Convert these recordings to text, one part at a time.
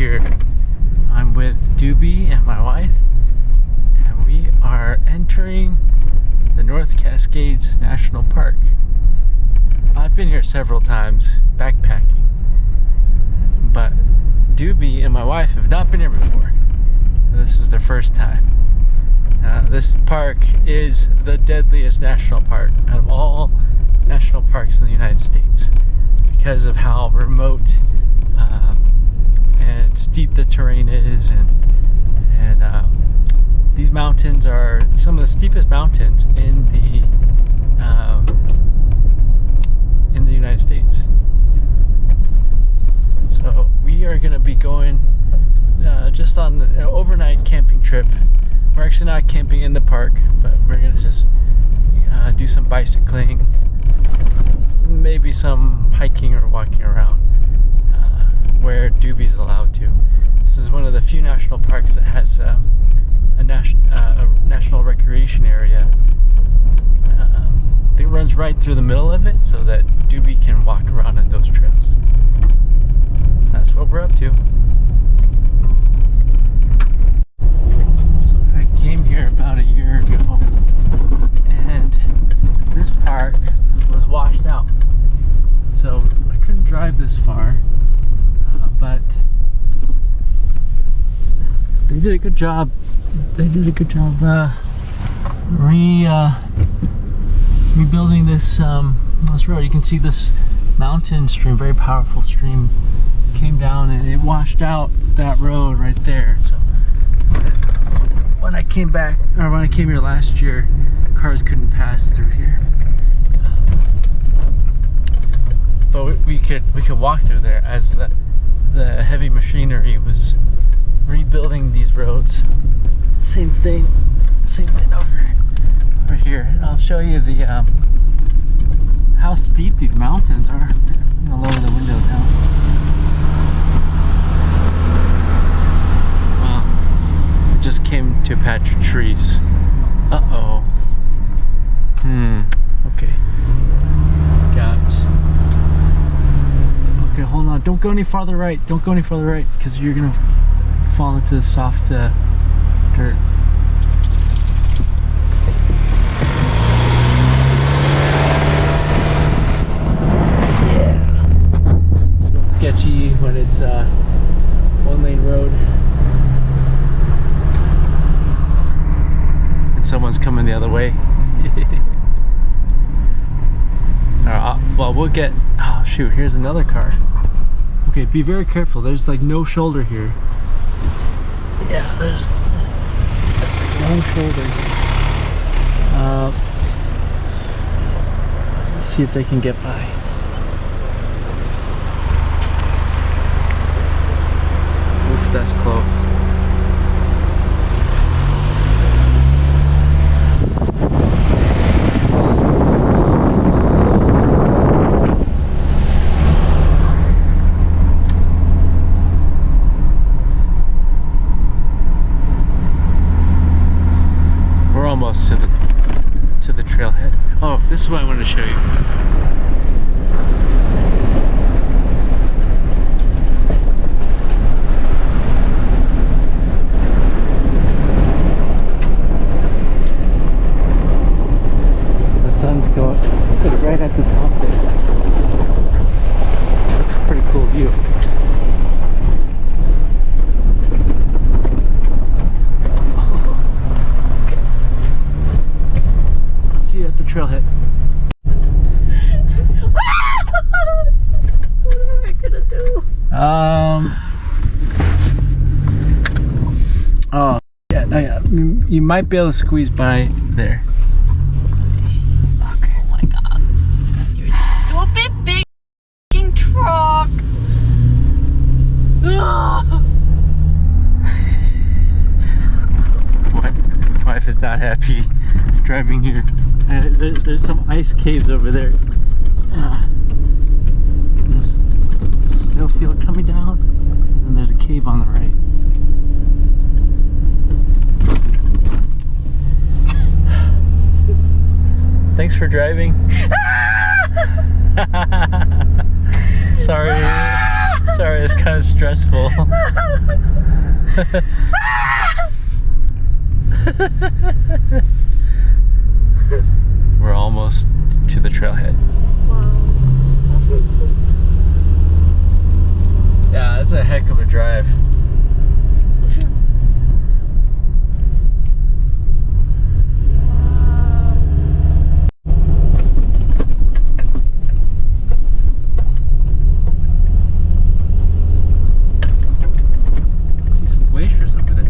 here. I'm with Doobie and my wife, and we are entering the North Cascades National Park. I've been here several times backpacking, but Doobie and my wife have not been here before. This is their first time. This park is the deadliest national park out of all national parks in the United States because of how remote and steep the terrain is, and these mountains are some of the steepest mountains in the United States. So we are going to be going just on an overnight camping trip. We're actually not camping in the park, but we're going to just do some bicycling, maybe some hiking or walking around where Doobie's allowed to. This is one of the few national parks that has a national recreation area. It runs right through the middle of it so that Doobie can walk around on those trails. That's what we're up to. So I came here about a year ago, and this part was washed out, so I couldn't drive this far, but they did a good job. Rebuilding this road. You can see this mountain stream, very powerful stream, came down and it washed out that road right there. So when I came here last year, cars couldn't pass through here. But we could walk through there as the heavy machinery was rebuilding these roads. Same thing over here. And I'll show you the how steep these mountains are. I'm gonna lower the window down. Well, we just came to a patch of trees. Uh-oh. Okay. Okay, hold on. Don't go any farther right. Don't go any farther right, because you're gonna fall into the soft dirt. Sketchy when it's one-lane road and someone's coming the other way. Well, we'll get. Oh shoot! Here's another car. Okay, be very careful. There's like no shoulder here. Yeah, there's like no shoulder here. Let's see if they can get by. That's close. We're almost to the trailhead. Oh, this is what I wanted to show you. Sun's going right at the top there. That's a pretty cool view. Okay. I'll see you at the trailhead. What am I gonna do? Oh yeah, you might be able to squeeze by there. Wife is not happy driving here. There's some ice caves over there. There's a snowfield coming down, and then there's a cave on the right. Thanks for driving. Sorry, I was kind of stressful. We're almost to the trailhead. Wow. Yeah, that's a heck of a drive. See some glaciers over there.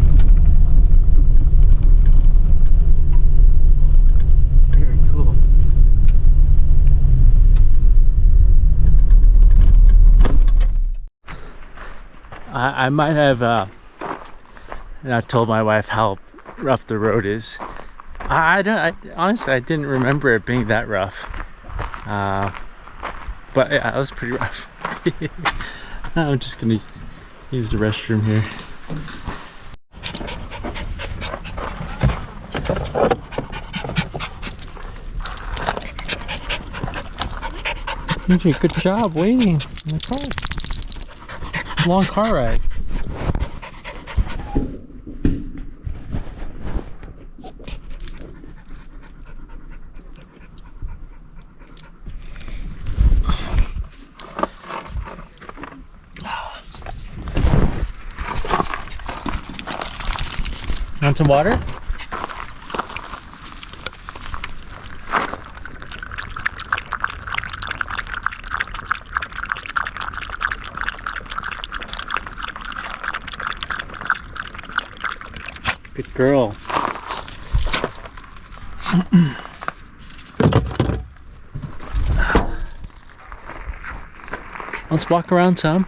Very cool. I might have not told my wife how rough the road is. Honestly, I didn't remember it being that rough. But yeah, it was pretty rough. I'm just gonna use the restroom here. You did a good job waiting in the car. It's a long car ride. Want some water? Good girl. Let's walk around some.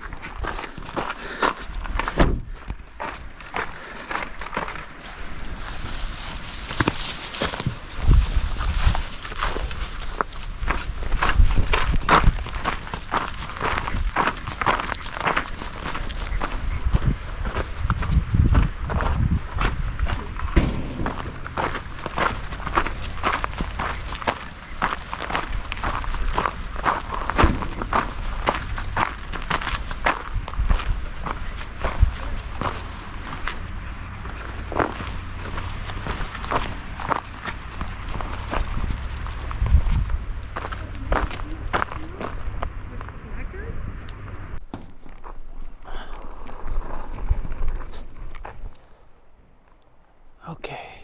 Okay,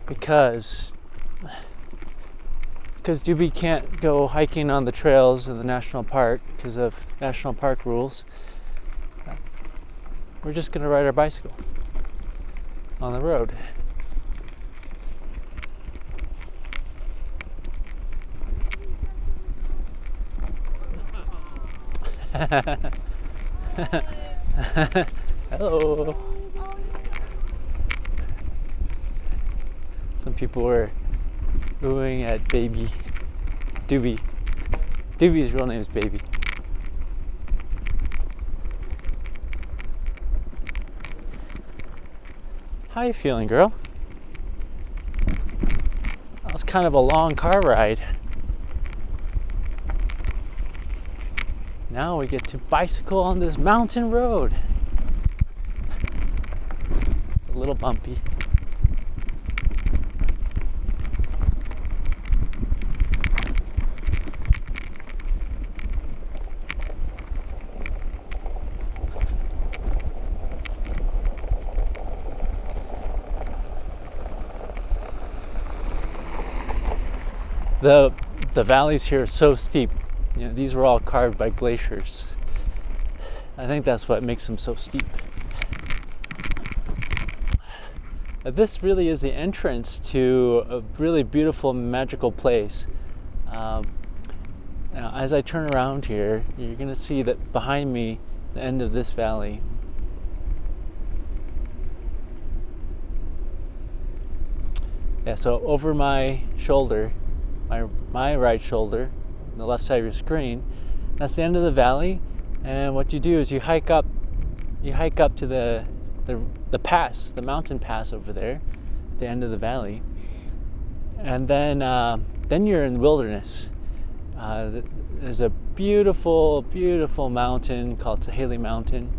because Doobie can't go hiking on the trails in the national park because of national park rules, we're just gonna ride our bicycle on the road. Hello. Some people were oohing at baby Doobie. Doobie's real name is Baby. How you feeling, girl? That was kind of a long car ride. Now we get to bicycle on this mountain road. It's a little bumpy. The valleys here are so steep. You know, these were all carved by glaciers. I think that's what makes them so steep. This really is the entrance to a really beautiful, magical place. Now, as I turn around here, you're going to see that behind me, the end of this valley. Yeah, so over my shoulder, my right shoulder, on the left side of your screen, that's the end of the valley. And what you do is you hike up to the pass, the mountain pass over there, at the end of the valley, and then you're in the wilderness. There's a beautiful, beautiful mountain called Saheli Mountain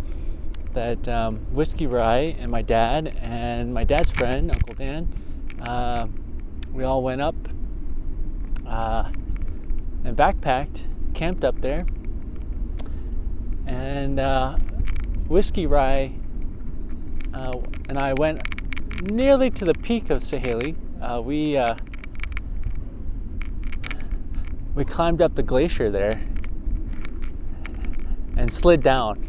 that Whiskey Rye and my dad's friend, Uncle Dan, we all went up and backpacked, camped up there. And Whiskey Rye and I went nearly to the peak of Saheli. We climbed up the glacier there and slid down.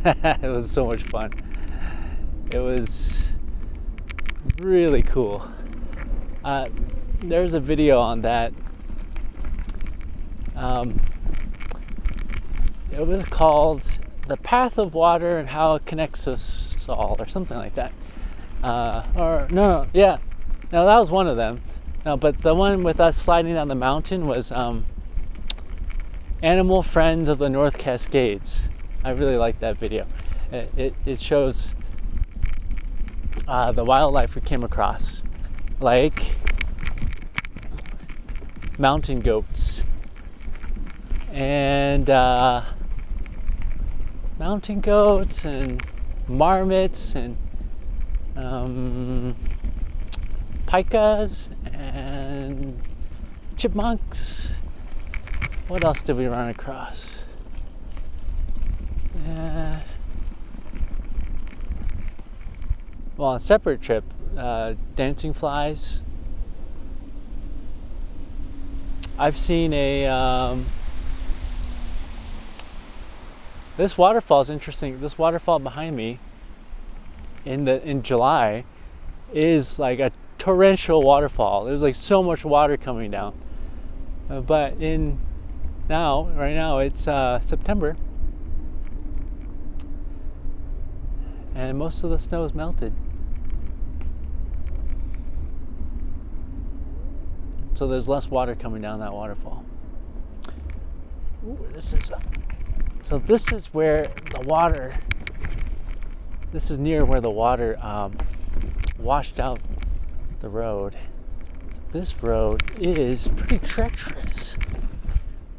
It was so much fun. It was really cool. There's a video on that. It was called The Path of Water and How It Connects Us All, or something like that. No, that was one of them. No, but the one with us sliding down the mountain was Animal Friends of the North Cascades. I really like that video. It shows the wildlife we came across, like mountain goats and marmots and pikas and chipmunks. What else did we run across? Well, on a separate trip, dancing flies. I've seen this waterfall is interesting. This waterfall behind me in July is like a torrential waterfall. There's like so much water coming down. But right now it's September, and most of the snow is melted. So there's less water coming down that waterfall. Ooh, this is where the water. This is near where the water washed out the road. This road is pretty treacherous.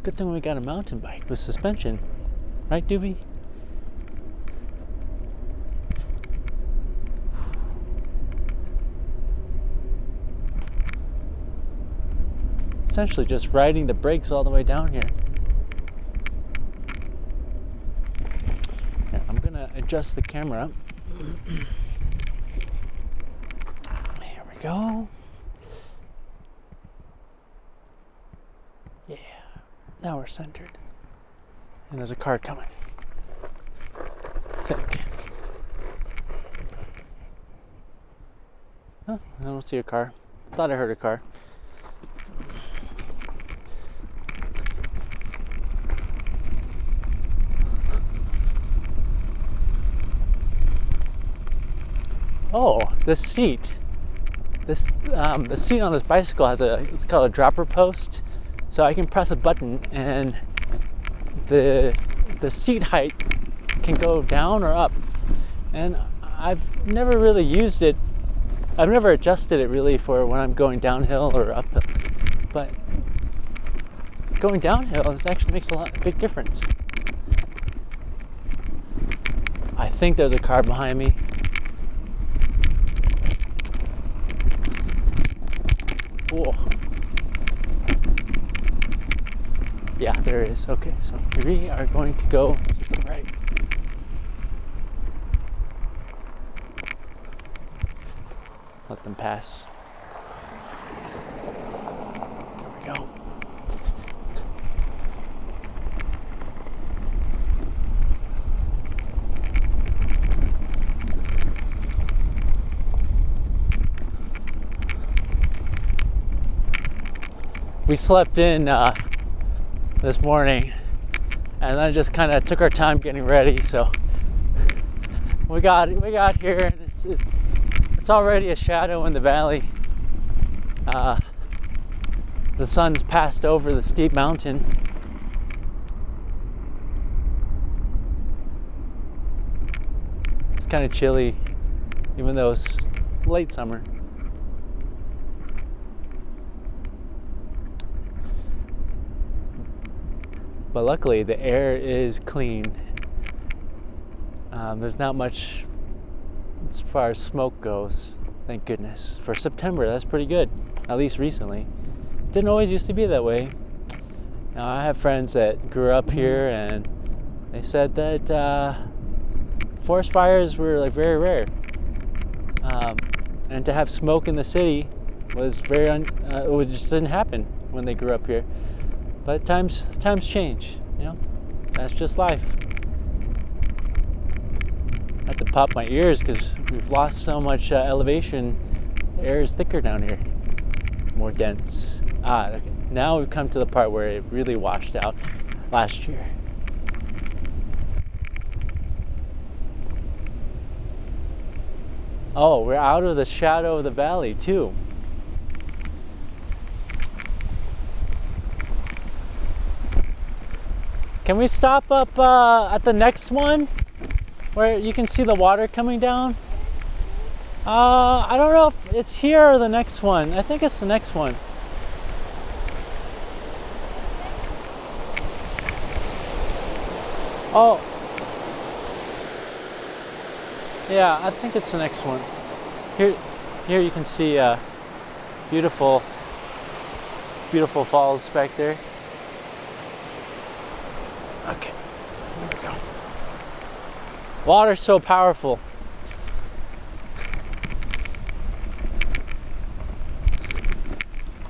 Good thing we got a mountain bike with suspension, right, Doobie? Essentially just riding the brakes all the way down here. I'm gonna adjust the camera. Here we go. Yeah, now we're centered. And there's a car coming, I think. Oh, I don't see a car. Thought I heard a car. Oh, the seat on this bicycle it's called a dropper post, so I can press a button and the seat height can go down or up. And I've never really used it. I've never adjusted it really for when I'm going downhill or uphill, but going downhill actually makes a big difference. I think there's a car behind me. Whoa. Yeah, there it is. Okay, so we are going to go to the right. Let them pass. There we go. We slept in this morning, and then just kind of took our time getting ready. So we got here, and it's already a shadow in the valley. The sun's passed over the steep mountain. It's kind of chilly, even though it's late summer. But luckily the air is clean. There's not much as far as smoke goes, thank goodness. For September, that's pretty good, at least recently. Didn't always used to be that way. Now, I have friends that grew up here, and they said that forest fires were like very rare. And to have smoke in the city was it just didn't happen when they grew up here. But times change, you know. That's just life. I have to pop my ears because we've lost so much elevation. The air is thicker down here, more dense. Okay. Now we've come to the part where it really washed out last year. Oh, we're out of the shadow of the valley too. Can we stop up at the next one where you can see the water coming down? I don't know if it's here or the next one. I think it's the next one. Oh. Yeah, I think it's the next one. Here you can see beautiful falls back there. Okay, there we go. Water's so powerful.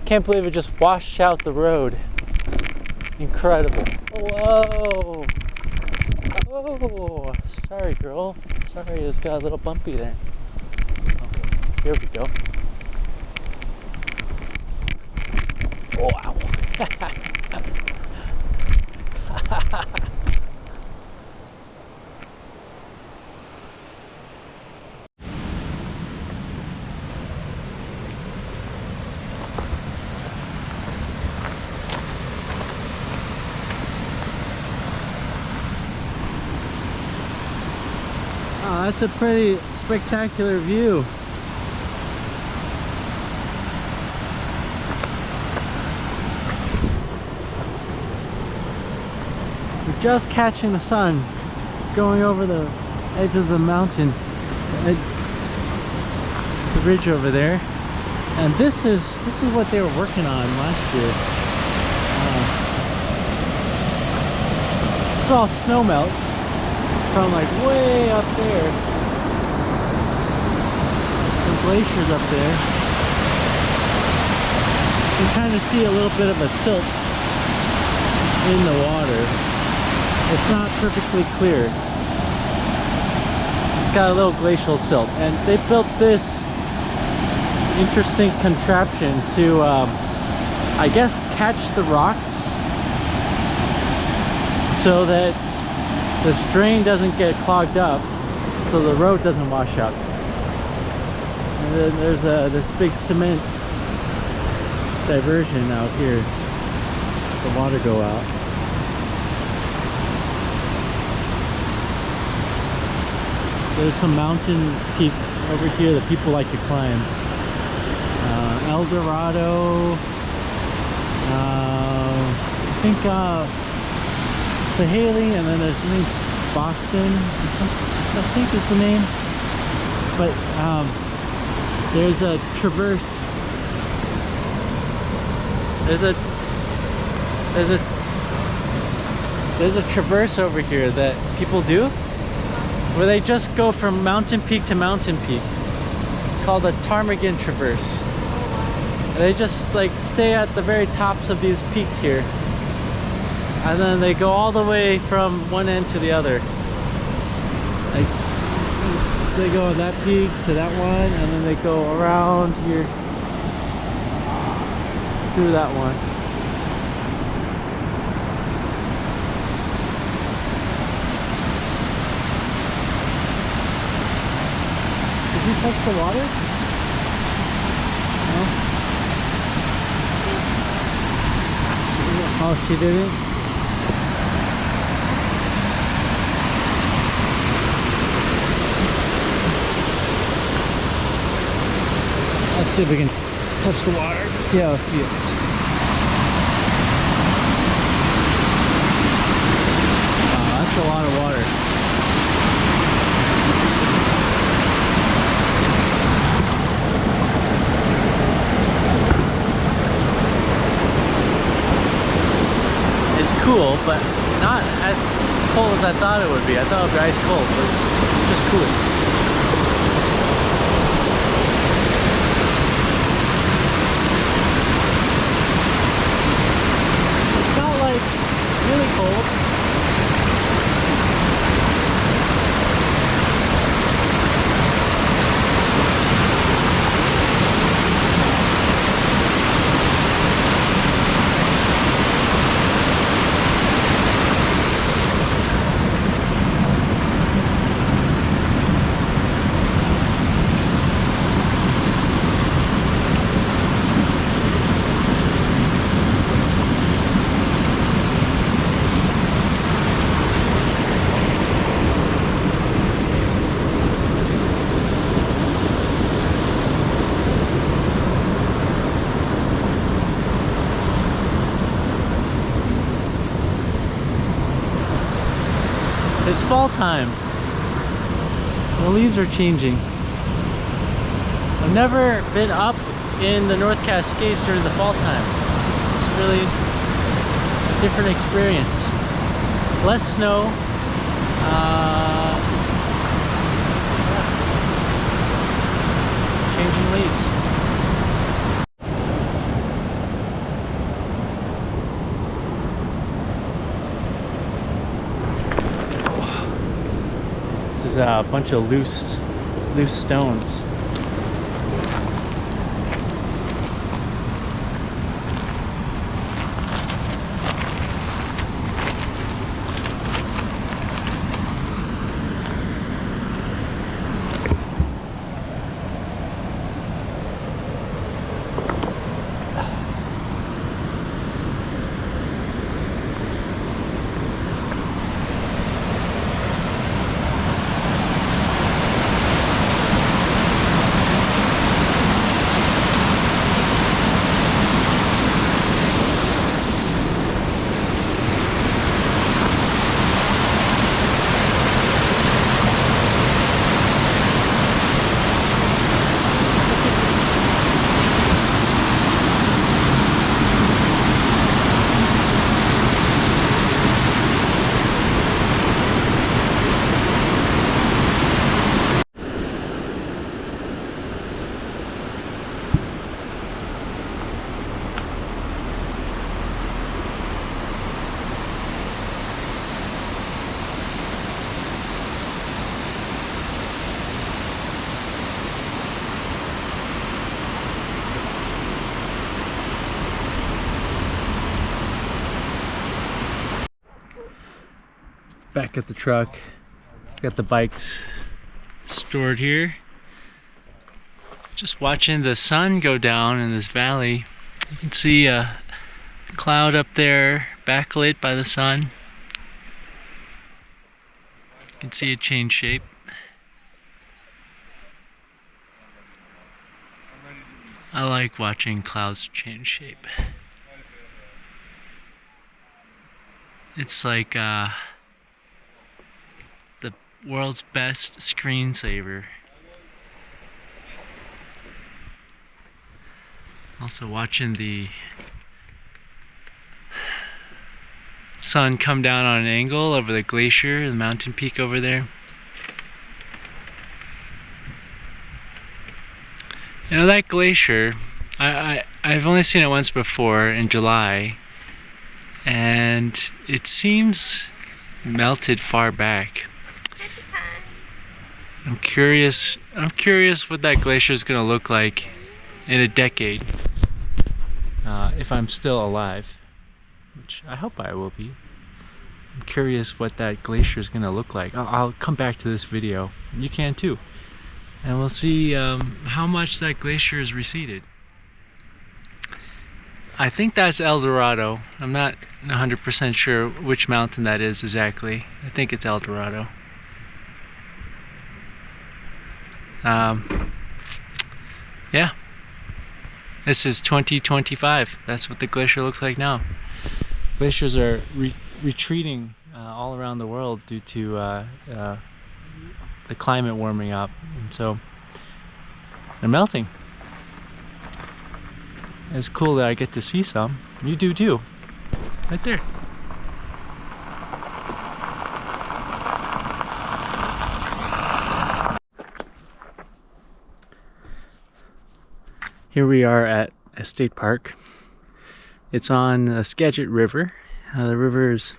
Can't believe it just washed out the road. Incredible. Whoa. Oh, sorry, girl. Sorry, it's got a little bumpy there. Okay, here we go. Oh, wow. Oh, that's a pretty spectacular view. We're just catching the sun going over the edge of the mountain, the ridge over there. And this is what they were working on last year. It's all snow melt from like way up there. Some glaciers up there. You can kind of see a little bit of a silt in the water. It's not perfectly clear. It's got a little glacial silt, and they built this interesting contraption to, I guess, catch the rocks so that this drain doesn't get clogged up, so the road doesn't wash out. And then there's this big cement diversion out here. The water go out. There's some mountain peaks over here that people like to climb. El Dorado, I think Sahaley, and then there's something Boston, I think is the name. But there's a traverse. There's a traverse over here that people do, where they just go from mountain peak to mountain peak, called the Ptarmigan Traverse. And they just like stay at the very tops of these peaks here, and then they go all the way from one end to the other. Like they go on that peak to that one, and then they go around here through that one. Did you touch the water? No? Oh, she didn't? Let's see if we can touch the water, see how it feels. cold as I thought it would be. I thought it would be ice cold, but it's just cool. It's not like really cold. It's fall time. The leaves are changing. I've never been up in the North Cascades during the fall time. It's really a different experience. Less snow. Changing leaves. This is a bunch of loose stones. Back at the truck, got the bikes stored here. Just watching the sun go down in this valley. You can see a cloud up there backlit by the sun. You can see it change shape. I like watching clouds change shape. It's like the world's best screensaver. Also watching the sun come down on an angle over the glacier, the mountain peak over there. You know, that glacier, I've only seen it once before in July, and it seems melted far back. I'm curious what that glacier is going to look like in a decade, if I'm still alive, which I hope I will be. I'm curious what that glacier is going to look like. I'll come back to this video. You can too. And we'll see how much that glacier has receded. I think that's El Dorado. I'm not 100% sure which mountain that is exactly. I think it's El Dorado. Yeah, this is 2025. That's what the glacier looks like now. Glaciers are retreating all around the world due to the climate warming up, and so they're melting. It's cool that I get to see some. You do too, right there. Here we are at a state park. It's on the Skagit River. The river's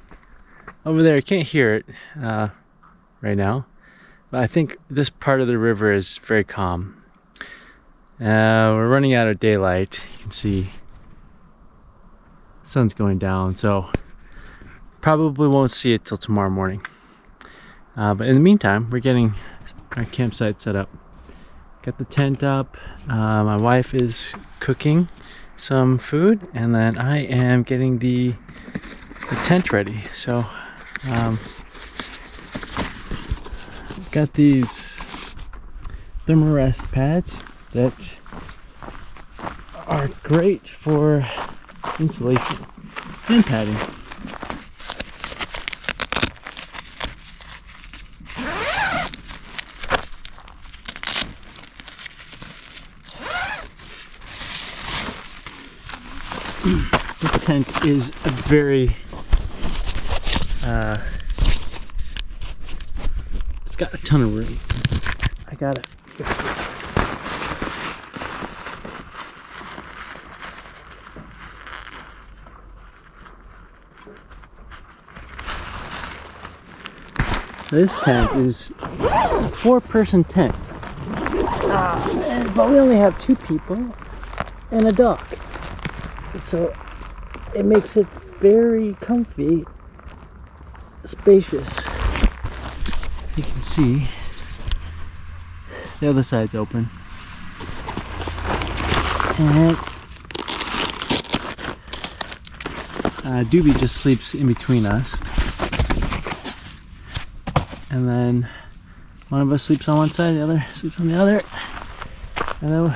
over there. I can't hear it right now, but I think this part of the river is very calm. We're running out of daylight. You can see the sun's going down, so probably won't see it till tomorrow morning. But in the meantime, we're getting our campsite set up. Got the tent up. My wife is cooking some food, and then I am getting the tent ready. So got these thermarest pads that are great for insulation and padding. This tent is a very it's got a ton of room. I gotta fix this. This tent is a 4-person tent, but we only have 2 people and a dog. So it makes it very comfy, spacious. You can see the other side's open. And Doobie just sleeps in between us. And then one of us sleeps on one side, the other sleeps on the other. And then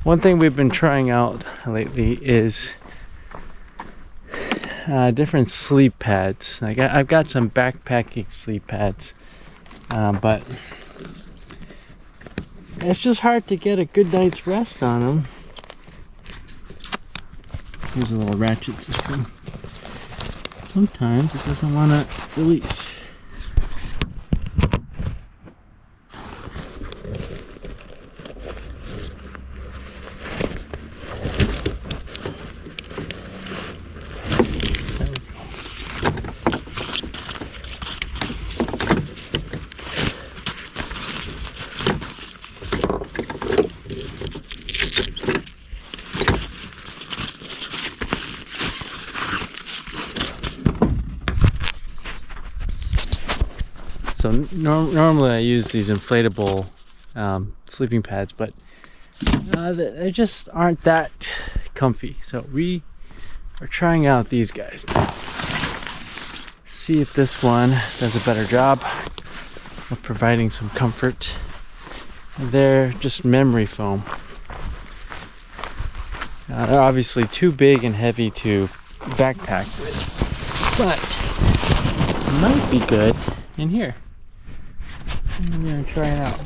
one thing we've been trying out lately is different sleep pads. Like I've got some backpacking sleep pads, but it's just hard to get a good night's rest on them. Here's a little ratchet system. Sometimes it doesn't want to release. So normally I use these inflatable sleeping pads, but they just aren't that comfy. So we are trying out these guys now. See if this one does a better job of providing some comfort. They're just memory foam. They're obviously too big and heavy to backpack with, but it might be good in here. I'm gonna try it out.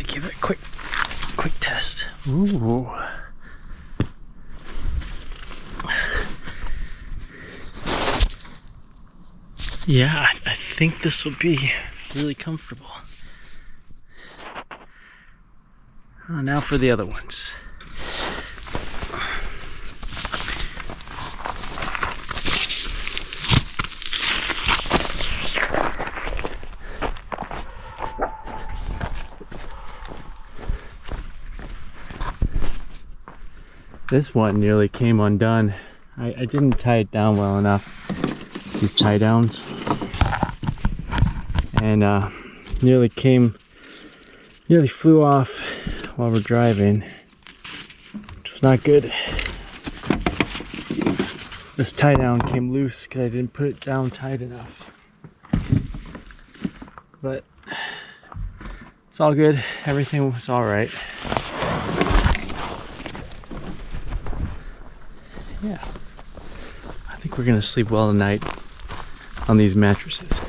Give it a quick test. Ooh. Yeah, I think this will be really comfortable. Now for the other ones. This one nearly came undone. I didn't tie it down well enough, these tie downs, and nearly flew off while we're driving, which was not good. This tie down came loose because I didn't put it down tight enough, but it's all good. Everything was all right. Yeah, I think we're gonna sleep well tonight on these mattresses.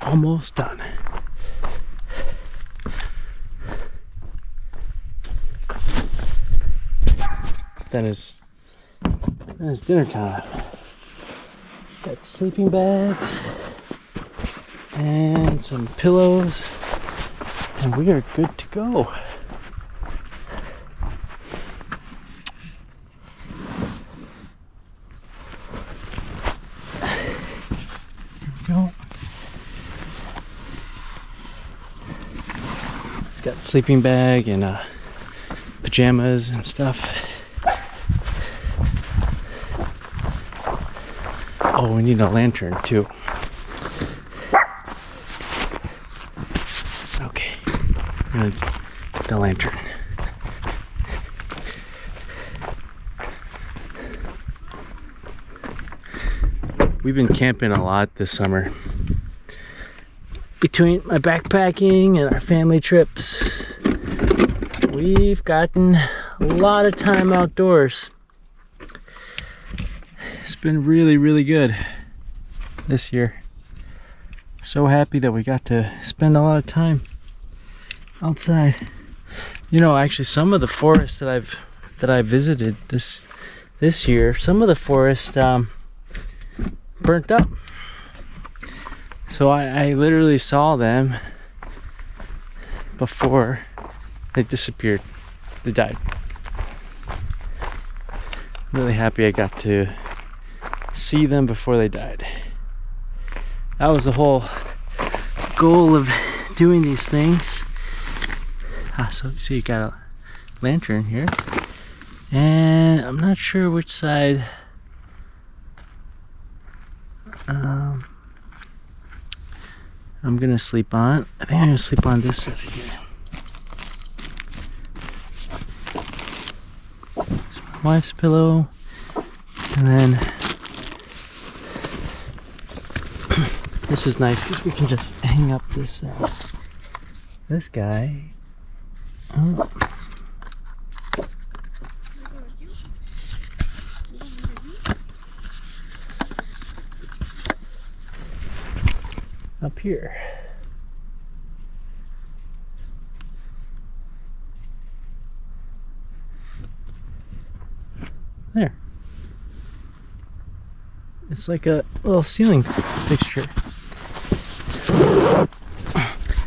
Almost done. Then it's dinner time. Got sleeping bags and some pillows, and we are good to go. Here we go. It's got a sleeping bag and pajamas and stuff. Oh, we need a lantern too. Okay, I'm gonna get the lantern. We've been camping a lot this summer. Between my backpacking and our family trips, we've gotten a lot of time outdoors. It's been really, really good this year. So happy that we got to spend a lot of time outside. You know, actually, some of the forests that I visited this year, some of the forests burnt up. So I literally saw them before they disappeared. They died. I'm really happy I got to see them before they died. That was the whole goal of doing these things. So you see, you got a lantern here, and I'm not sure which side. I'm gonna sleep on. I think I'm gonna sleep on this side here. It's my wife's pillow, and then This is nice because we can just hang up this this guy. Oh. Up here. There. It's like a little ceiling fixture.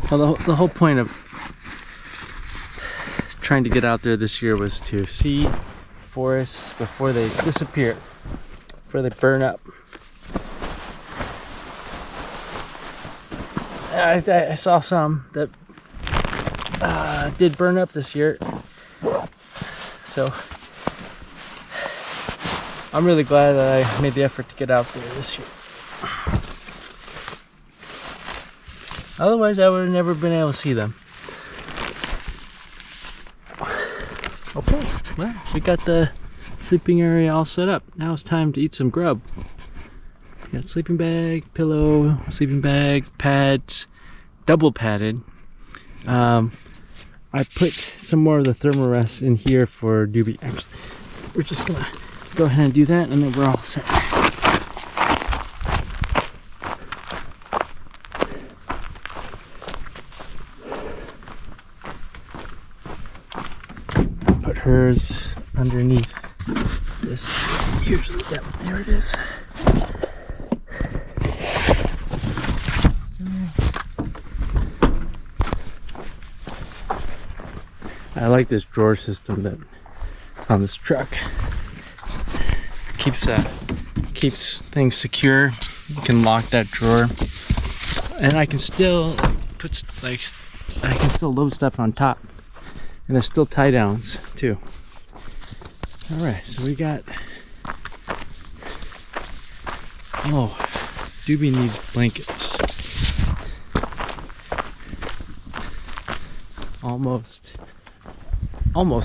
Well, the whole point of trying to get out there this year was to see forests before they disappear, before they burn up. I saw some that did burn up this year, so I'm really glad that I made the effort to get out there this year. Otherwise, I would have never been able to see them. Okay, well, we got the sleeping area all set up. Now it's time to eat some grub. We got sleeping bag, pillow, sleeping bag, pads, double padded. I put some more of the thermarest in here for Doobie. Actually, we're just gonna go ahead and do that, and then we're all set. Put hers underneath this. Usually, yep, there it is. I like this drawer system that on this truck. Keeps things secure. You can lock that drawer, and I can still I can still load stuff on top, and there's still tie downs too. All right, so we got. Oh, Doobie needs blankets. Almost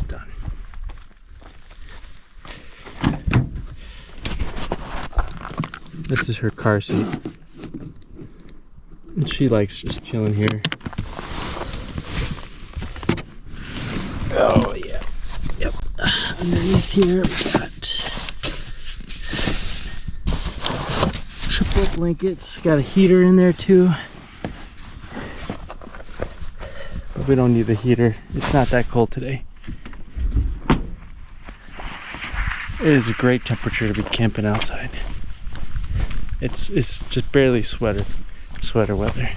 done. This is her car seat. And she likes just chilling here. Oh yeah. Yep. Underneath here we got triple blankets. Got a heater in there too. But we don't need the heater. It's not that cold today. It is a great temperature to be camping outside. It's just barely sweater weather.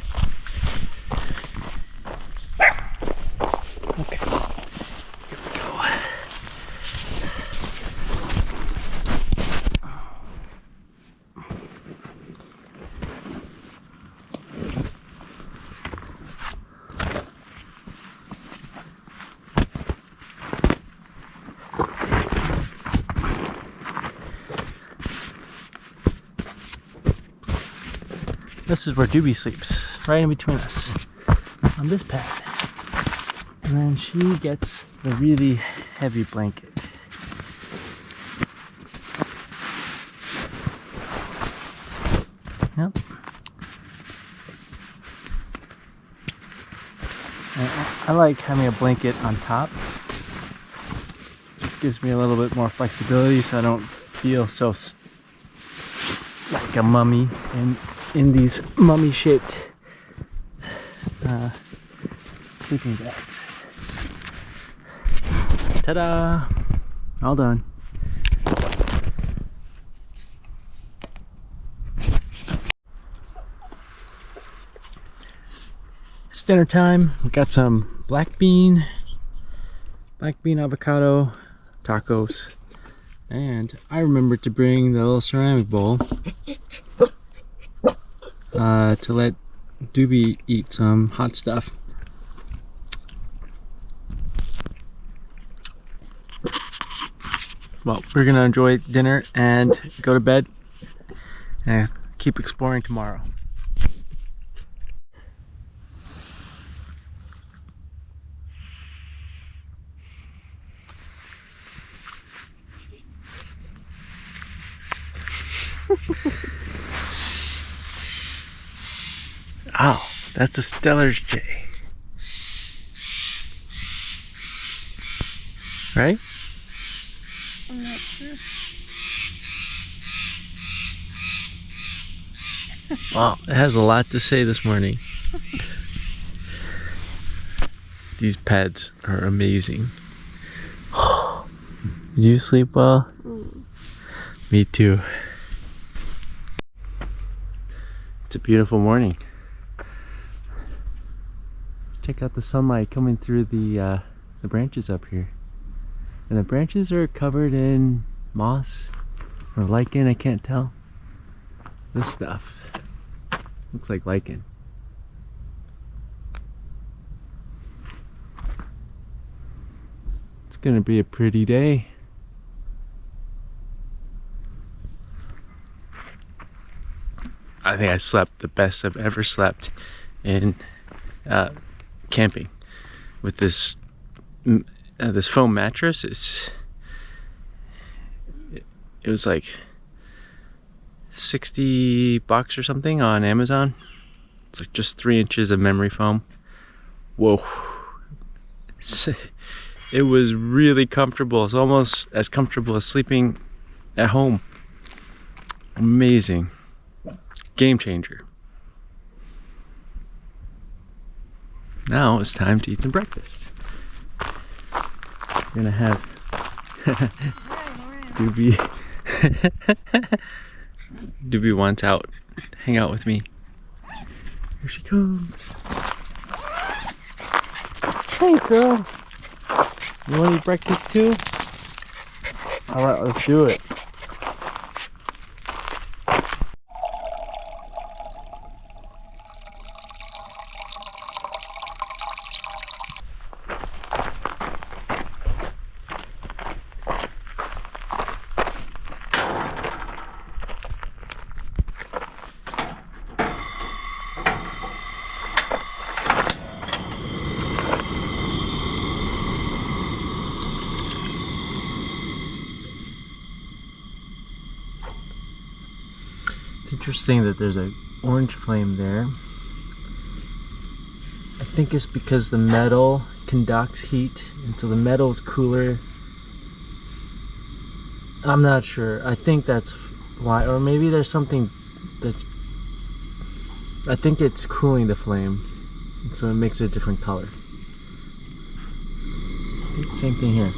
Okay, here we go. This is where Doobie sleeps, right in between us, on this pad. And then she gets the really heavy blanket. Yep. And I like having a blanket on top. Just gives me a little bit more flexibility so I don't feel so like a mummy in these mummy-shaped sleeping bags. Ta-da! All done. It's dinner time. We got some black bean avocado tacos, and I remembered to bring the little ceramic bowl to let Doobie eat some hot stuff. Well, we're gonna enjoy dinner and go to bed and keep exploring tomorrow. Oh, that's a Stellar's jay. Right? I'm not sure. Wow, it has a lot to say this morning. These pads are amazing. Did you sleep well? Me too. It's a beautiful morning. Check out the sunlight coming through the branches up here. And the branches are covered in moss or lichen, I can't tell. This stuff looks like lichen. It's gonna be a pretty day. I think I slept the best I've ever slept in camping with this this foam mattress. It was like $60 or something on Amazon. It's like just 3 inches of memory foam. Whoa. It was really comfortable. It's almost as comfortable as sleeping at home. Amazing. Game changer. Now it's time to eat some breakfast. We're gonna have Doobie. Doobie wants out. Hang out with me. Here she comes. Hey girl. You wanna eat breakfast too? Alright, let's do it. It's interesting that there's an orange flame there. I think it's because the metal conducts heat, and so the metal is cooler. I'm not sure. I think that's why, or maybe there's something that's... I think it's cooling the flame, and so it makes it a different color. Same thing here.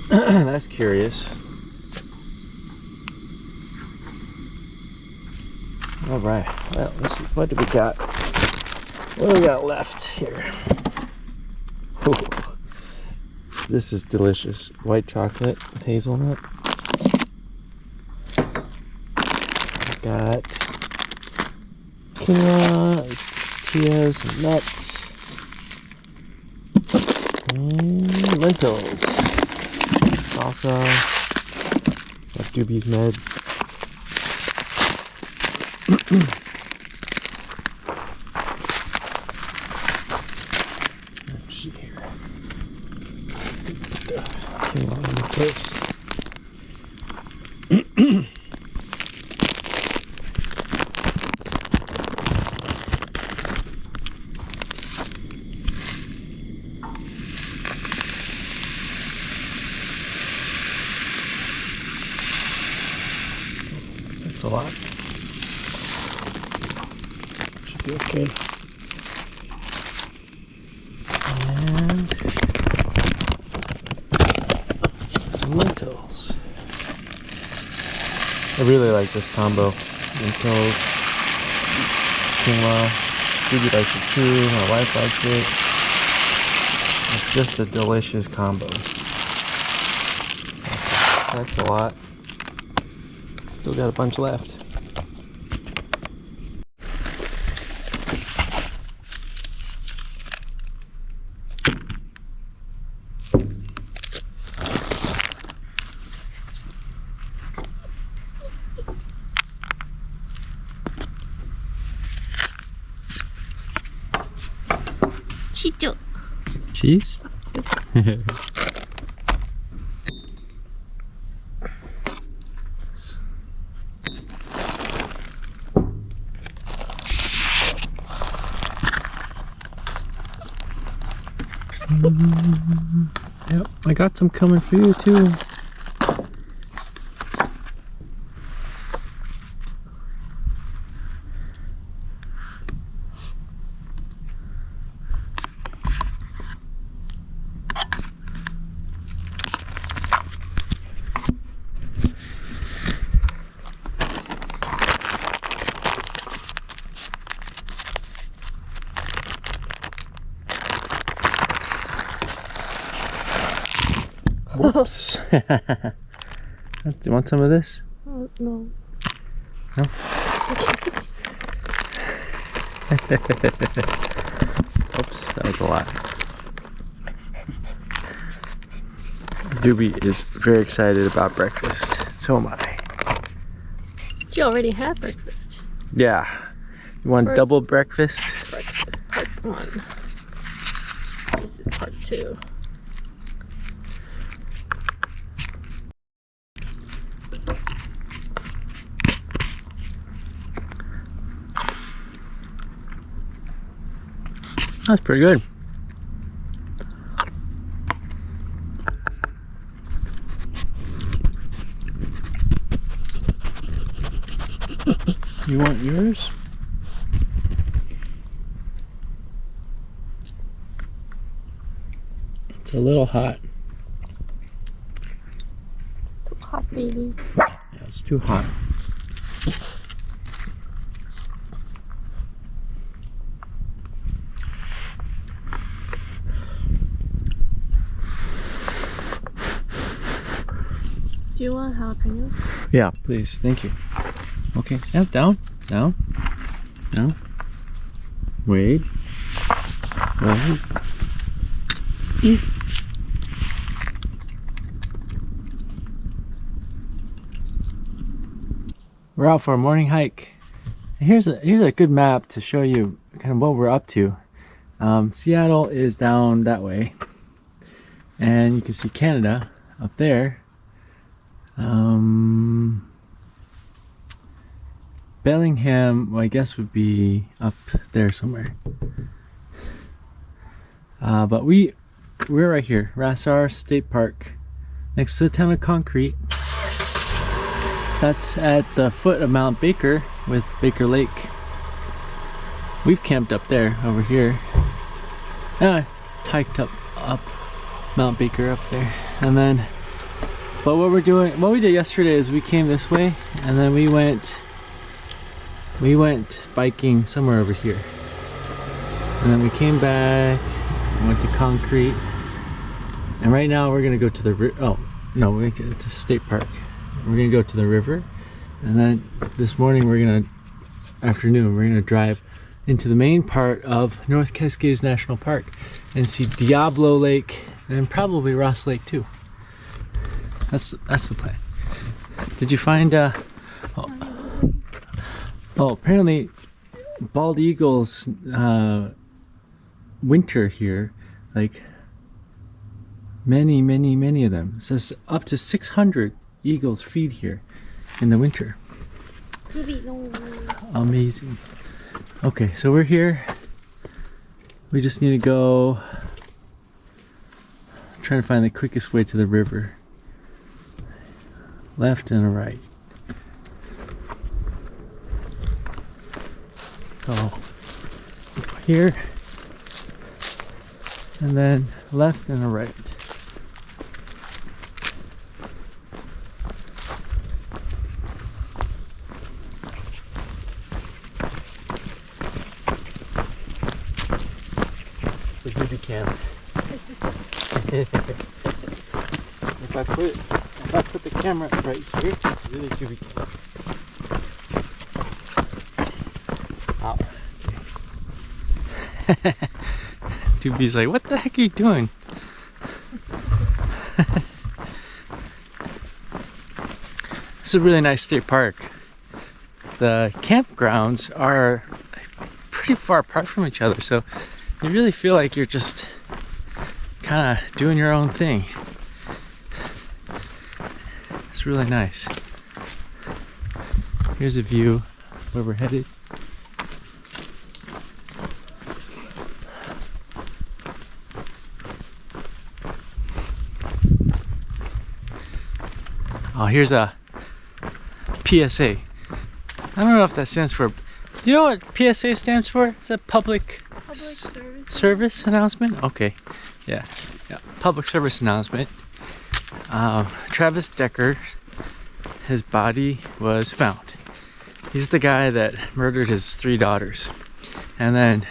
That's curious. All right, well, let's see, what do we got? What do we got left here? Ooh, this is delicious. White chocolate with hazelnut. I've got quinoa, tortillas, and nuts, and lentils, salsa, like Doobie's med. Let's see here. Quinoa in first. That's a lot. Should be okay. And some lentils. I really like this combo. Lentils, quinoa. Doobie likes it too. My wife likes it. It's just a delicious combo. That's a lot. Still got a bunch left. Cheese? Yep, I got some coming for you too. Whoops. Do you want some of this? No. No? Oops, that was a lot. Doobie is very excited about breakfast. So am I. You already had breakfast. Yeah. You want double breakfast? Breakfast part 1. This is part 2. That's pretty good. You want yours? It's a little hot. Too hot, baby. Yeah, it's too hot. Do you want jalapenos? Yeah, please. Thank you. Okay, step down, down, down. Wait. Wait. Eat. We're out for a morning hike. Here's a good map to show you kind of what we're up to. Seattle is down that way, and you can see Canada up there. Bellingham, well, I guess would be up there somewhere. But we're right here, Rasar State Park, next to the town of Concrete. That's at the foot of Mount Baker with Baker Lake. We've camped up there, over here. I hiked up Mount Baker up there, and then. But what we did yesterday is we came this way, and then we went biking somewhere over here, and then we came back and went to Concrete, and right now we're gonna go to the it's a state park. We're gonna go to the river, and then this morning we're gonna drive into the main part of North Cascades National Park and see Diablo Lake and probably Ross Lake too. That's the plan. Did you find apparently bald eagles winter here, like many of them. It says up to 600 eagles feed here in the winter. Amazing. Okay, so we're here. We just need to go. I'm trying to find the quickest way to the river. Left and a right. So here, and then left and a right. It's a Doobie camp. If I put the camera right here, it's really Doobie camp. Wow. Doobie's like, what the heck are you doing? It's a really nice state park. The campgrounds are pretty far apart from each other, so you really feel like you're just kind of doing your own thing. It's really nice. Here's a view where we're headed. Oh, here's a PSA. I don't know if that stands for. Do you know what PSA stands for? Is that public service announcement? Okay. Yeah. Public service announcement. Travis Decker, his body was found. He's the guy that murdered his 3 daughters and then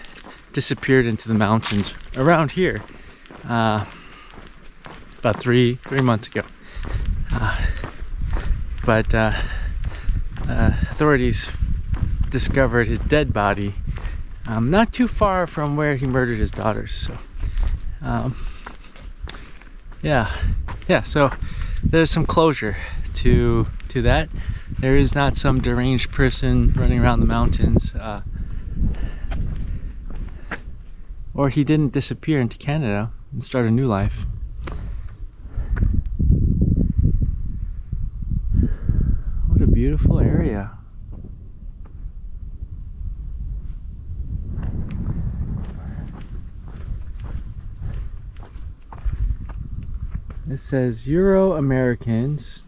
disappeared into the mountains around here about three months ago. But authorities discovered his dead body not too far from where he murdered his daughters. So yeah, so there's some closure to that. There is not some deranged person running around the mountains, or he didn't disappear into Canada and start a new life. What a beautiful area. It says Euro-Americans.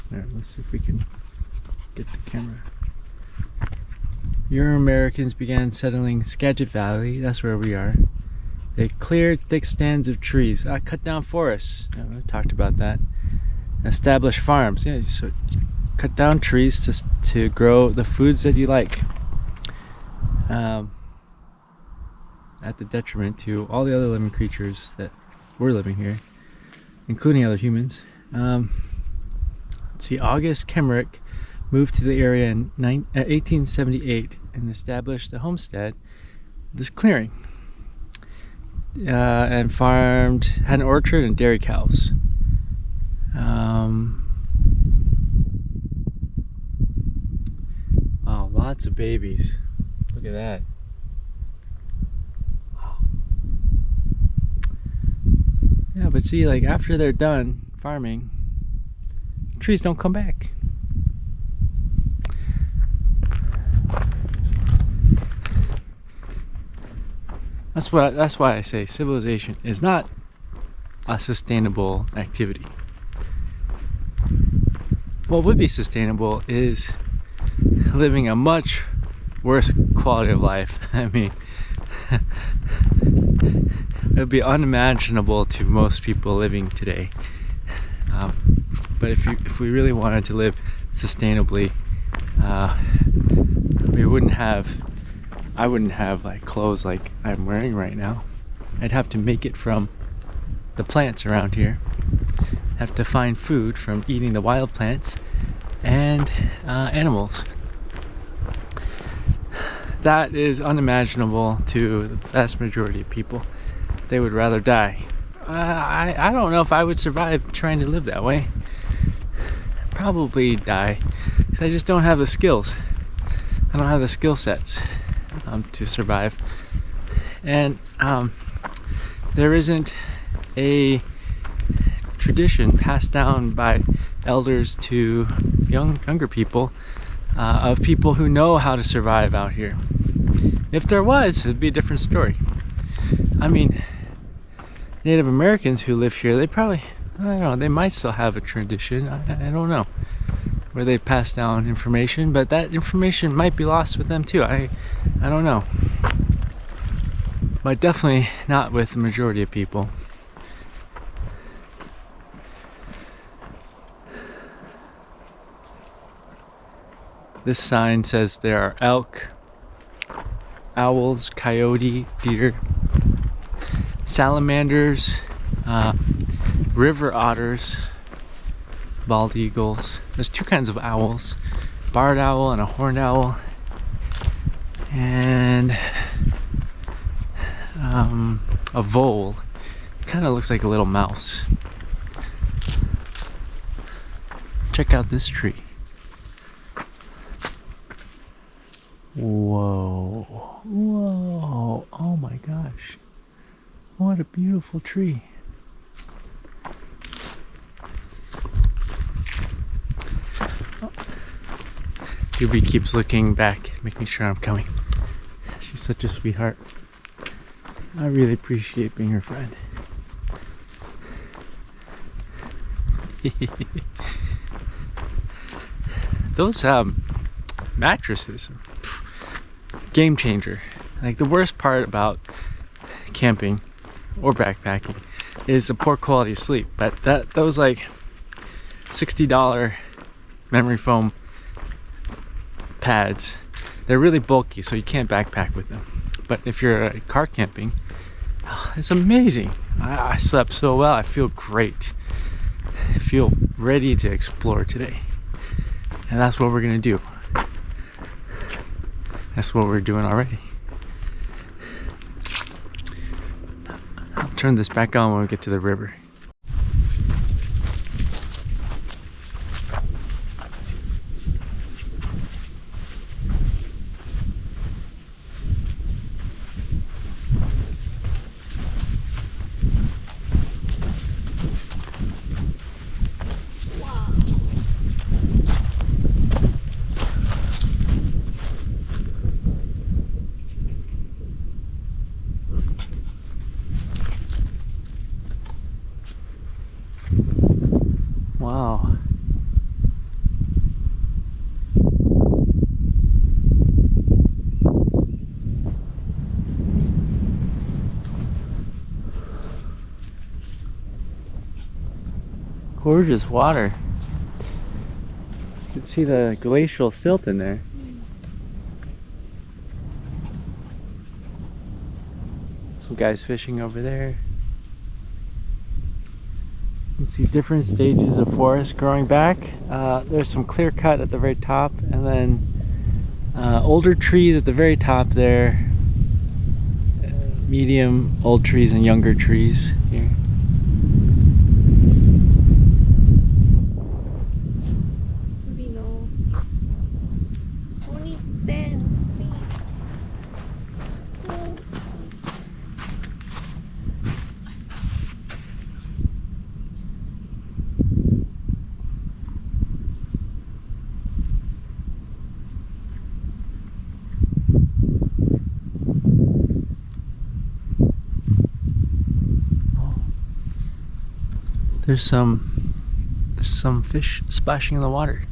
There, let's see if we can get the camera. Euro-Americans began settling Skagit Valley. That's where we are. They cleared thick stands of trees. Cut down forests. We talked about that. Establish farms. Yeah, so cut down trees to grow the foods that you like. At the detriment to all the other living creatures that were living here, including other humans. Let's see, August Kemerick moved to the area in 1878 and established the homestead, this clearing, and farmed, had an orchard and dairy cows. Oh, lots of babies. Look at that. Yeah, but see, like after they're done farming, trees don't come back. That's why I say civilization is not a sustainable activity. What would be sustainable is living a much worse quality of life. I mean, it would be unimaginable to most people living today. But if we really wanted to live sustainably, I wouldn't have like clothes like I'm wearing right now. I'd have to make it from the plants around here. Have to find food from eating the wild plants and animals. That is unimaginable to the vast majority of people. They would rather die. I don't know if I would survive trying to live that way. Probably die, because I just don't have the skills. I don't have the skill sets to survive. And there isn't a tradition passed down by elders to younger people of people who know how to survive out here. If there was, it'd be a different story. I mean, Native Americans who live here, they probably, I don't know, they might still have a tradition, I don't know, where they pass down information, but that information might be lost with them too. I don't know. But definitely not with the majority of people. This sign says there are elk, owls, coyote, deer, salamanders, river otters, bald eagles. There's 2 kinds of owls, barred owl and a horned owl, and a vole. Kind of looks like a little mouse. Check out this tree. Whoa, whoa, oh my gosh. What a beautiful tree. Doobie keeps looking back, making sure I'm coming. She's such a sweetheart. I really appreciate being her friend. Those mattresses, game changer. Like the worst part about camping or backpacking is a poor quality of sleep. But those like $60 memory foam pads, they're really bulky, so you can't backpack with them. But if you're car camping, it's amazing. I slept so well. I feel great. I feel ready to explore today. And that's what we're gonna do. That's what we're doing already. I'll turn this back on when we get to the river. Wow. Gorgeous water. You can see the glacial silt in there. Some guys fishing over there. You can see different stages of forest growing back. There's some clear cut at the very top, and then older trees at the very top there. Medium old trees and younger trees here. There's some fish splashing in the water.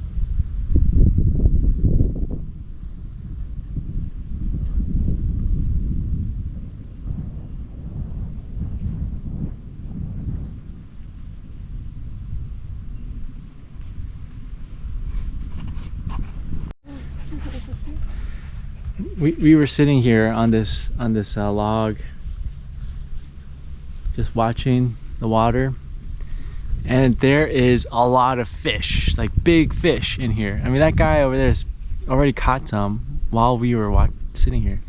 We were sitting here on this log, just watching the water. And there is a lot of fish, like big fish in here. I mean, that guy over there has already caught some while we were sitting here.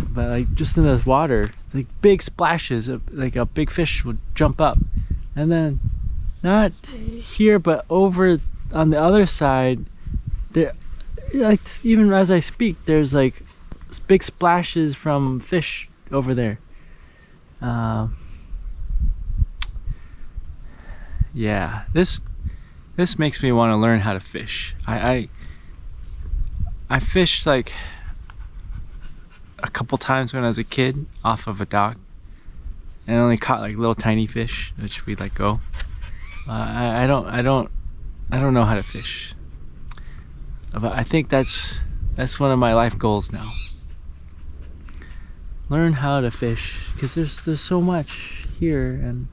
But like just in the water, like big splashes, like a big fish would jump up. And then not here, but over on the other side, there, like even as I speak, there's like big splashes from fish over there. Yeah, this makes me want to learn how to fish. I fished like a couple times when I was a kid off of a dock, and I only caught like little tiny fish, which we'd let go. I don't know how to fish, but I think that's one of my life goals now. Learn how to fish, because there's so much here, and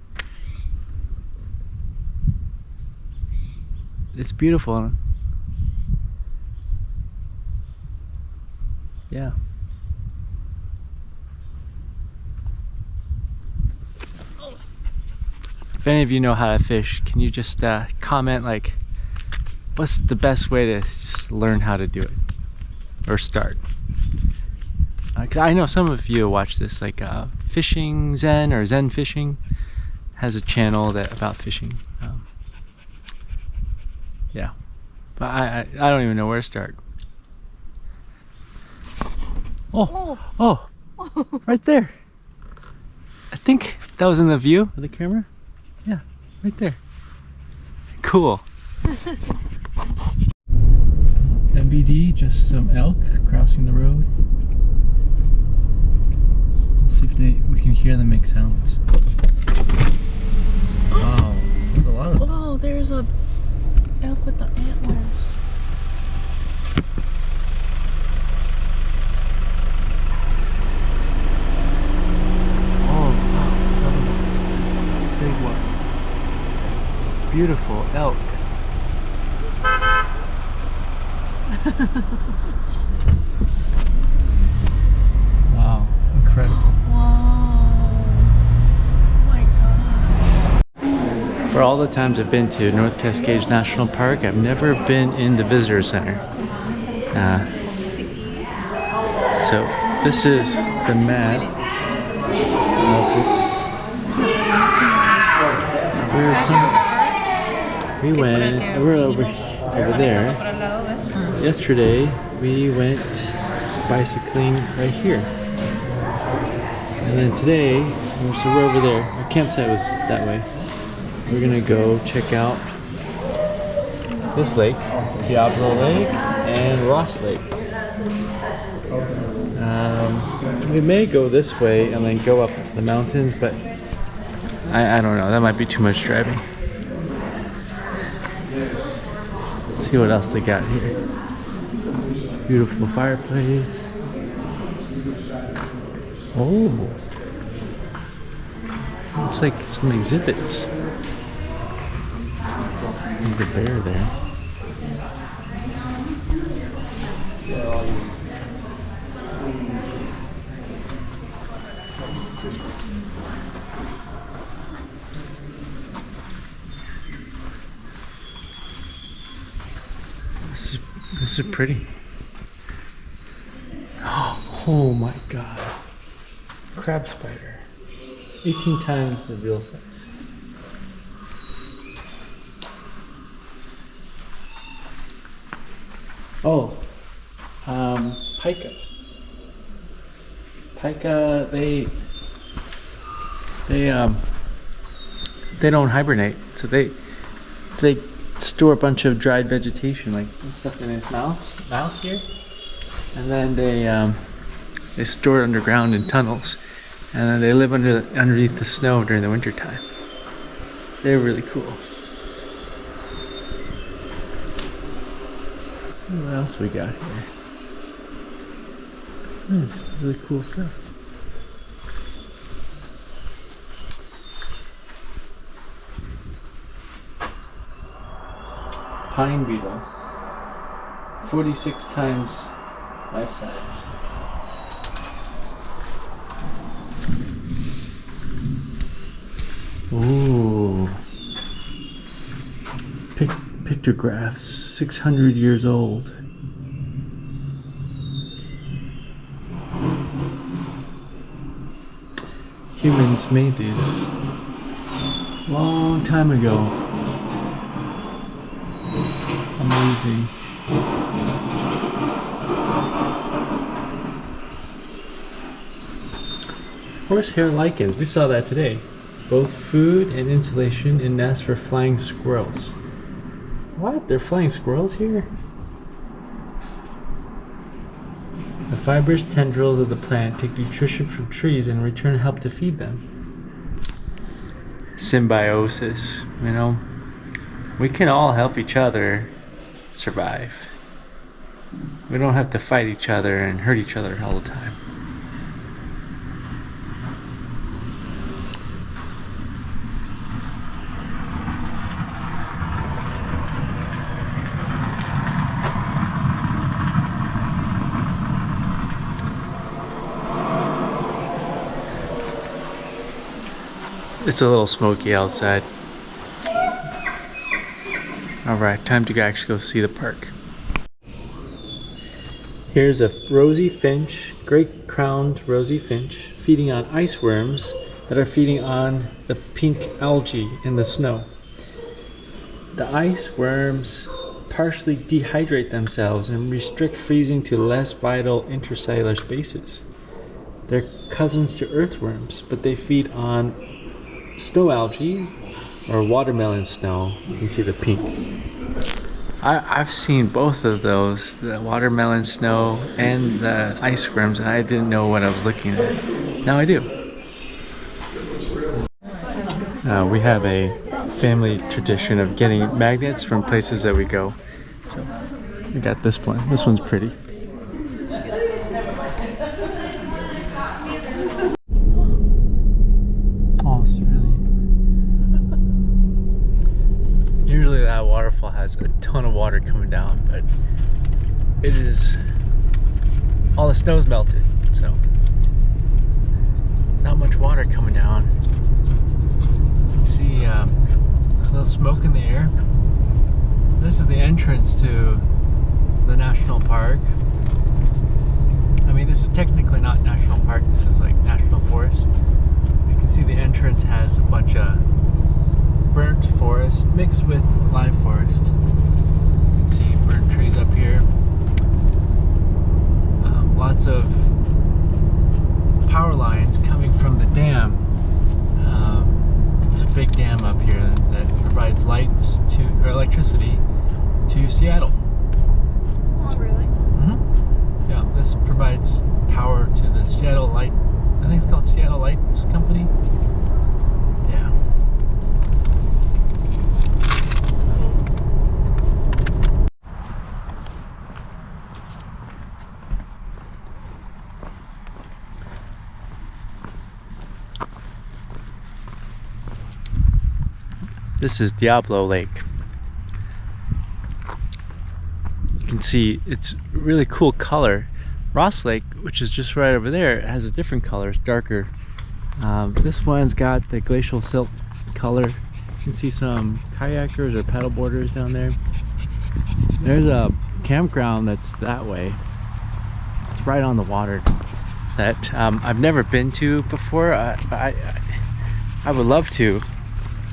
it's beautiful. Yeah. If any of you know how to fish, can you just comment like what's the best way to just learn how to do it or start? 'Cause I know some of you watch this, like Fishing Zen or Zen Fishing has a channel about fishing. Yeah, but I don't even know where to start. Oh, right there. I think that was in the view of the camera. Yeah, right there. Cool. MBD, just some elk crossing the road. Let's see if we can hear them make sounds. Wow, there's a lot of them. Oh, Oh, there's a elk with the antlers. Oh, wow. Big one. Beautiful elk. Wow, incredible. Wow. Oh my god. For all the times I've been to North Cascades National Park, I've never been in the visitor center. So this is the map of we're over there. Yesterday we went bicycling right here. And then today, so we're over there. Our campsite was that way. We're gonna go check out this lake, Diablo Lake and Rasar Lake. We may go this way and then go up to the mountains, but I don't know. That might be too much driving. Let's see what else they got here. Beautiful fireplace. Oh, it's like some exhibits. There's a bear there. This is pretty. Oh my god. Crab spider. 18 times the real size. Oh, pica. Pica, they don't hibernate, so they store a bunch of dried vegetation like stuff in its mouth here, and then they store it underground in tunnels, and then they live underneath the snow during the winter time. They're really cool. Let's see what else we got here. This is really cool stuff. Pine beetle, 46 times life size. Ooh. Pictographs, 600 years old. Humans made these long time ago. Amazing. Horsehair lichens, we saw that today. Both food and insulation in nests for flying squirrels. What? They're flying squirrels here? The fibrous tendrils of the plant take nutrition from trees and in return help to feed them. Symbiosis, you know. We can all help each other survive. We don't have to fight each other and hurt each other all the time. It's a little smoky outside. Alright, time to actually go see the park. Here's a rosy finch, great-crowned rosy finch, feeding on ice worms that are feeding on the pink algae in the snow. The ice worms partially dehydrate themselves and restrict freezing to less vital intercellular spaces. They're cousins to earthworms, but they feed on snow algae or watermelon snow. You can see the pink. I've seen both of those, the watermelon snow and the ice worms, and I didn't know what I was looking at. Now I do. We have a family tradition of getting magnets from places that we go. So we got this one. This one's pretty. Oh, it's really... Usually that waterfall has a ton of water coming down, but it is... all the snow's melted, so not much water coming down. You see a little smoke in the air. This is the entrance to the national park. I mean, this is technically not national park, this is like national forest. You can see the entrance has a bunch of burnt forest mixed with live forest. You can see burnt trees up here. Lots of power lines coming from the dam. There's a big dam up here that provides lights to, or electricity to Seattle. Oh, really? Mm-hmm. Yeah, this provides power to the Seattle Light, I think it's called Seattle Lights Company. Yeah. This is Diablo Lake. You can see it's a really cool color. Ross Lake, which is just right over there, has a different color, it's darker. This one's got the glacial silt color. You can see some kayakers or paddleboarders down there. There's a campground that's that way. It's right on the water that I've never been to before. I would love to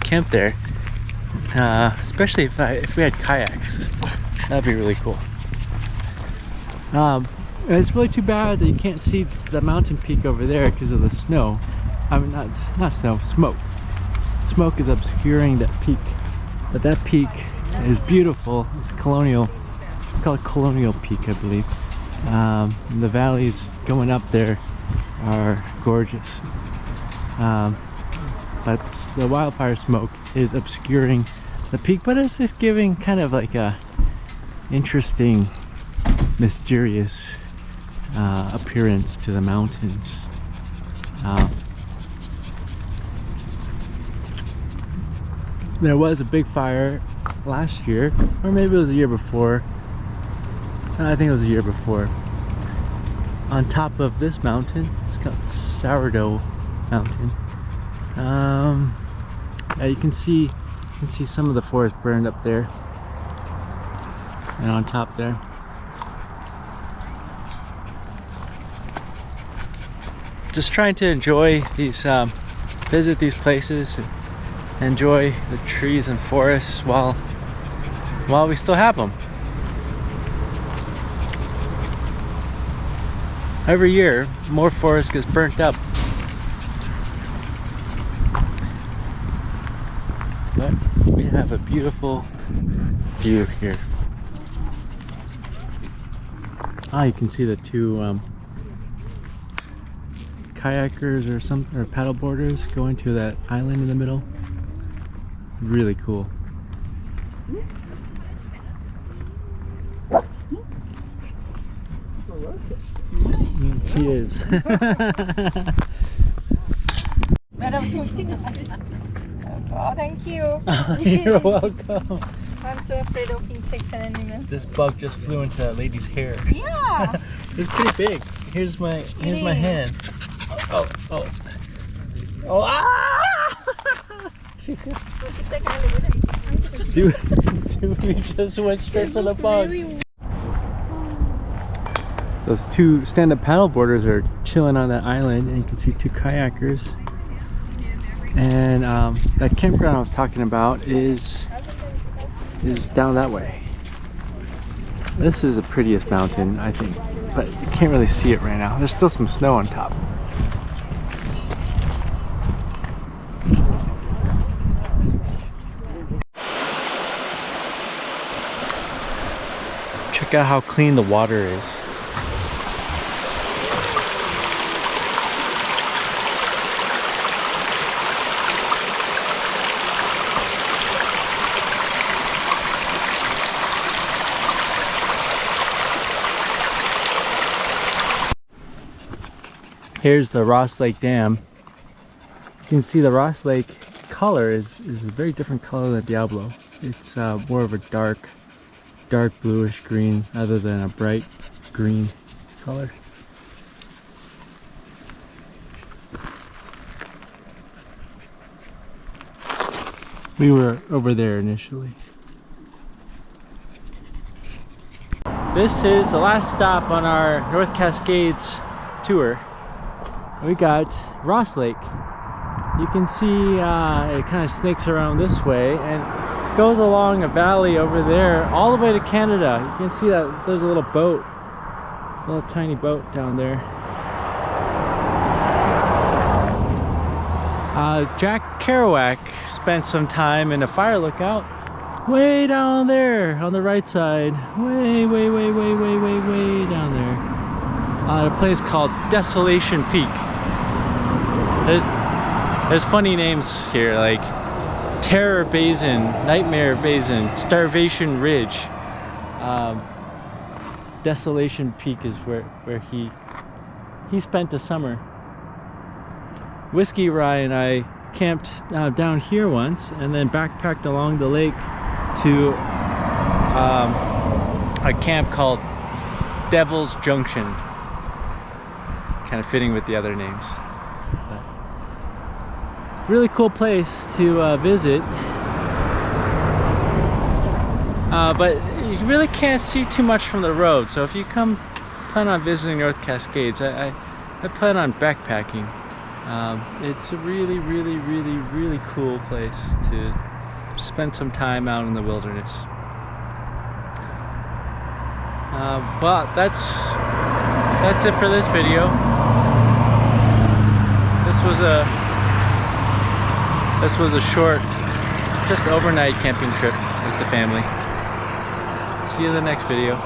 camp there. Especially if we had kayaks, that'd be really cool. And it's really too bad that you can't see the mountain peak over there because of the snow. I mean, not snow, smoke. Smoke is obscuring that peak, but that peak is beautiful. It's colonial. It's called Colonial Peak, I believe. The valleys going up there are gorgeous. But the wildfire smoke is obscuring the peak, but it's just giving kind of like a interesting, mysterious appearance to the mountains. There was a big fire last year, or maybe it was a year before. I think it was a year before. On top of this mountain, it's called Sourdough Mountain. Yeah, you can see some of the forest burned up there, and on top there. Just trying to enjoy these, visit these places, and enjoy the trees and forests while we still have them. Every year, more forest gets burnt up. But we have a beautiful view here. Ah, you can see the two kayakers or paddleboarders going to that island in the middle. Really cool. She is. Oh, thank you. You're welcome. I'm so afraid of insects and animals. This bug just flew into that lady's hair. Yeah. It's pretty big. Here's my hand. Oh. Ah! Dude, just went straight for the bug. Those two stand-up paddleboarders are chilling on that island, and you can see two kayakers. And that campground I was talking about is down that way. This is the prettiest mountain, I think, but you can't really see it right now. There's still some snow on top. Check out how clean the water is. Here's the Ross Lake Dam. You can see the Ross Lake color is a very different color than Diablo. It's more of a dark bluish green rather than a bright green color. We were over there initially. This is the last stop on our North Cascades tour. We got Ross Lake. You can see it kind of snakes around this way and goes along a valley over there all the way to Canada. You can see that there's a little boat, a little tiny boat down there. Jack Kerouac spent some time in a fire lookout way down there on the right side. Way down there. At a place called Desolation Peak. There's funny names here like Terror Basin, Nightmare Basin, Starvation Ridge. Desolation Peak is where he spent the summer. Whiskey Rye and I camped down here once and then backpacked along the lake to a camp called Devil's Junction. Kind of fitting with the other names. Really cool place to visit. But you really can't see too much from the road. So if you plan on visiting North Cascades, I plan on backpacking. It's a really cool place to spend some time out in the wilderness. Well, that's it for this video. This was a short, just overnight camping trip with the family. See you in the next video.